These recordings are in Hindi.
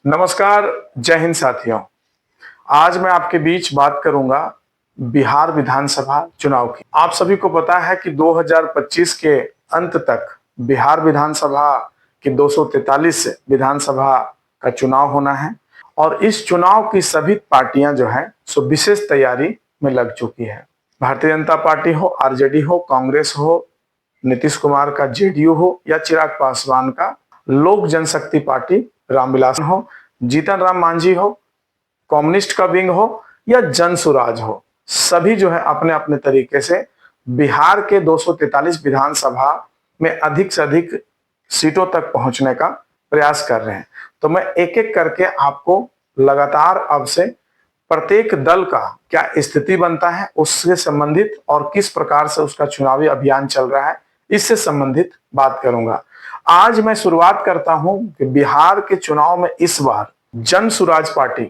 नमस्कार। जय हिंद साथियों। आज मैं आपके बीच बात करूंगा बिहार विधानसभा चुनाव की। आप सभी को पता है कि 2025 के अंत तक बिहार विधानसभा की 243 विधानसभा का चुनाव होना है और इस चुनाव की सभी पार्टियां जो है सो विशेष तैयारी में लग चुकी है। भारतीय जनता पार्टी हो, आरजेडी हो, कांग्रेस हो, नीतीश कुमार का जेडीयू हो या चिराग पासवान का लोक जनशक्ति पार्टी रामविलास हो, जीतन राम मांझी हो, कम्युनिस्ट का विंग हो या जन सुराज हो, सभी जो है अपने अपने तरीके से बिहार के 243 विधानसभा में अधिक से अधिक सीटों तक पहुंचने का प्रयास कर रहे हैं। तो मैं एक एक करके आपको लगातार अब से प्रत्येक दल का क्या स्थिति बनता है उससे संबंधित और किस प्रकार से उसका चुनावी अभियान चल रहा है इससे संबंधित बात करूंगा। आज मैं शुरुआत करता हूं कि बिहार के चुनाव में इस बार जन सुराज पार्टी,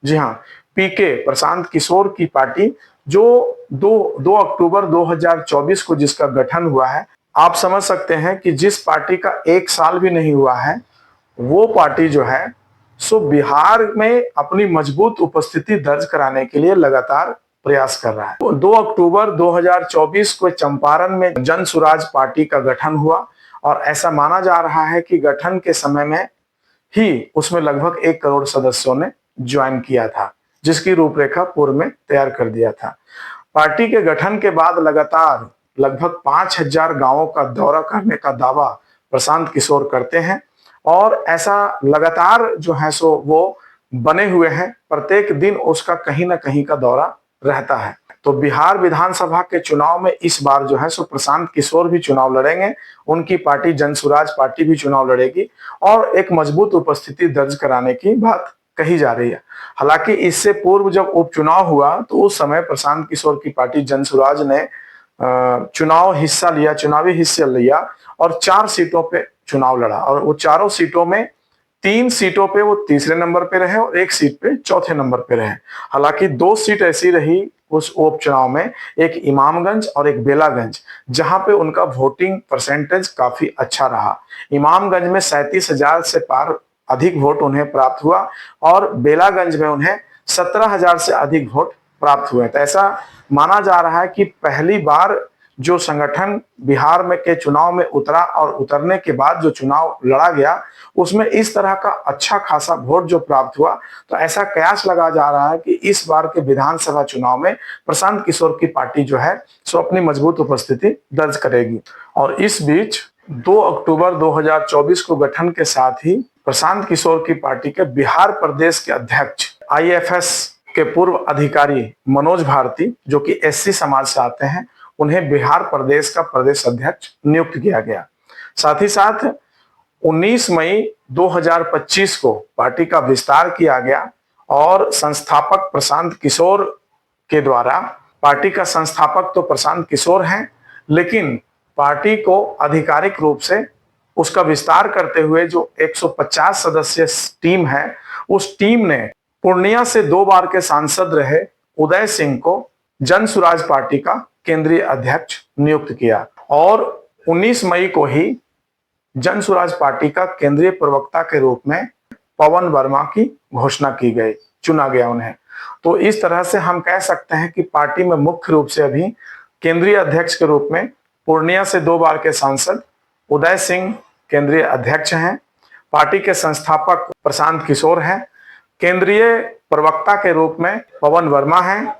जी हाँ, पीके प्रशांत किशोर की पार्टी जो 2 अक्टूबर 2024 को जिसका गठन हुआ है, आप समझ सकते हैं कि जिस पार्टी का 1 साल भी नहीं हुआ है वो पार्टी जो है सो बिहार में अपनी मजबूत उपस्थिति दर्ज कराने के लिए लगातार प्रयास कर रहा है। 2 अक्टूबर 2024 को चंपारण में जन सुराज पार्टी का गठन हुआ और ऐसा माना जा रहा है कि गठन के समय में ही उसमें लगभग 1 करोड़ सदस्यों ने ज्वाइन किया था, जिसकी रूपरेखा पूर्व में तैयार कर दिया था। पार्टी के गठन के बाद लगातार लगभग 5,000 गांवों का दौरा करने का दावा प्रशांत किशोर करते हैं और ऐसा लगातार जो है सो वो बने हुए हैं। प्रत्येक दिन उसका कहीं ना कहीं का दौरा रहता है। तो बिहार विधानसभा के चुनाव में इस बार जो है सो प्रशांत किशोर भी चुनाव लड़ेंगे, उनकी पार्टी जनसुराज पार्टी भी चुनाव लड़ेगी और एक मजबूत उपस्थिति दर्ज कराने की बात कही जा रही है। हालांकि इससे पूर्व जब उपचुनाव हुआ तो उस समय प्रशांत किशोर की पार्टी जनसुराज ने चुनावी हिस्सा लिया और 4 सीटों पे चुनाव लड़ा और वो चारों सीटों में 3 सीटों पे वो तीसरे नंबर पे रहे और 1 सीट पे चौथे नंबर पे रहे। हालांकि 2 सीट ऐसी रही उस उपचुनाव में, एक इमामगंज और एक बेलागंज, जहां पे उनका वोटिंग परसेंटेज काफी अच्छा रहा। इमामगंज में 37,000 से पार अधिक वोट उन्हें प्राप्त हुआ और बेलागंज में उन्हें 17,000 से अधिक वोट प्राप्त हुए। तो ऐसा माना जा रहा है कि पहली बार जो संगठन बिहार में के चुनाव में उतरा और उतरने के बाद जो चुनाव लड़ा गया उसमें इस तरह का अच्छा खासा वोट जो प्राप्त हुआ, तो ऐसा कयास लगा जा रहा है कि इस बार के विधानसभा चुनाव में प्रशांत किशोर की पार्टी जो है सो अपनी मजबूत उपस्थिति दर्ज करेगी। और इस बीच 2 अक्टूबर 2024 को गठन के साथ ही प्रशांत किशोर की पार्टी के बिहार प्रदेश के अध्यक्ष आईएफएस के पूर्व अधिकारी मनोज भारती, जो कि एससी समाज से आते हैं, उन्हें बिहार प्रदेश का प्रदेश अध्यक्ष नियुक्त किया गया। साथ ही साथ 19 मई 2025 को पार्टी का विस्तार किया गया और संस्थापक प्रशांत किशोर के द्वारा, पार्टी का संस्थापक तो प्रशांत किशोर हैं, लेकिन पार्टी को आधिकारिक रूप से उसका विस्तार करते हुए जो 150 सदस्य टीम है, उस टीम ने पूर्णिया से 2 बार के सांसद रहे उदय सिंह को जन सुराज पार्टी का केंद्रीय अध्यक्ष नियुक्त किया और 19 मई को ही जन सुराज पार्टी का केंद्रीय प्रवक्ता के रूप में पवन वर्मा की घोषणा की गई, चुना गया उन्हें। तो इस तरह से हम कह सकते हैं कि पार्टी में मुख्य रूप से अभी केंद्रीय अध्यक्ष के रूप में पूर्णिया से 2 बार के सांसद उदय सिंह केंद्रीय अध्यक्ष हैं, पार्टी के संस्थापक प्रशांत किशोर हैं, केंद्रीय प्रवक्ता के रूप में पवन वर्मा हैं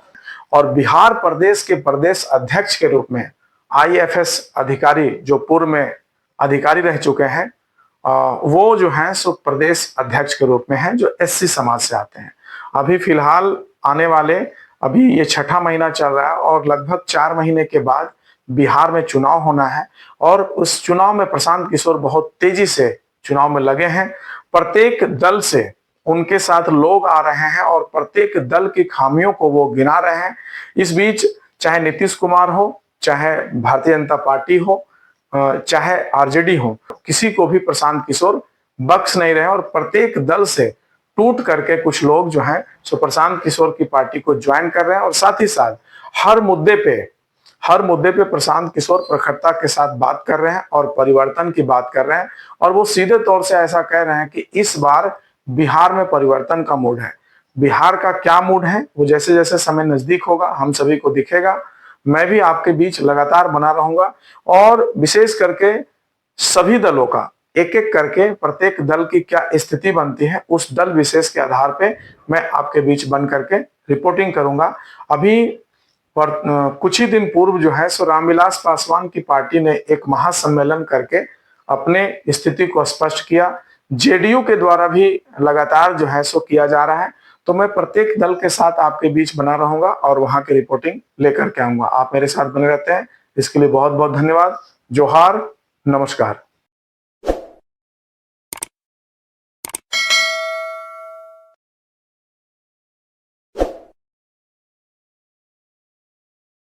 और बिहार प्रदेश के प्रदेश अध्यक्ष के रूप में आईएफएस अधिकारी जो पूर्व में अधिकारी रह चुके हैं, वो जो हैं सो प्रदेश अध्यक्ष के रूप में हैं, जो एससी समाज से आते हैं। अभी फिलहाल आने वाले, अभी ये 6ठा महीना चल रहा है और लगभग 4 महीने के बाद बिहार में चुनाव होना है और उस चुनाव में प्रशांत किशोर बहुत तेजी से चुनाव में लगे हैं। प्रत्येक दल से उनके साथ लोग आ रहे हैं और प्रत्येक दल की खामियों को वो गिना रहे हैं। इस बीच चाहे नीतीश कुमार हो, चाहे भारतीय जनता पार्टी हो, चाहे आरजेडी हो, किसी को भी प्रशांत किशोर बख्श नहीं रहे और प्रत्येक दल से टूट करके कुछ लोग जो हैं सो प्रशांत किशोर की पार्टी को ज्वाइन कर रहे हैं और साथ ही साथ हर मुद्दे पे प्रशांत किशोर प्रखरता के साथ बात कर रहे हैं और परिवर्तन की बात कर रहे हैं और वो सीधे तौर से ऐसा कह रहे हैं कि इस बार बिहार में परिवर्तन का मूड है। बिहार का क्या मूड है वो जैसे जैसे समय नजदीक होगा हम सभी को दिखेगा। मैं भी आपके बीच लगातार बना रहूंगा और विशेष करके सभी दलों का एक एक करके प्रत्येक दल की क्या स्थिति बनती है उस दल विशेष के आधार पे मैं आपके बीच बन करके रिपोर्टिंग करूंगा। अभी पर कुछ ही दिन पूर्व जो है सो रामविलास पासवान की पार्टी ने एक महासम्मेलन करके अपने स्थिति को स्पष्ट किया। जेडीयू के द्वारा भी लगातार जो है सो किया जा रहा है। तो मैं प्रत्येक दल के साथ आपके बीच बना रहूंगा और वहां की रिपोर्टिंग लेकर के आऊंगा। आप मेरे साथ बने रहते हैं इसके लिए बहुत बहुत धन्यवाद। जोहार, नमस्कार।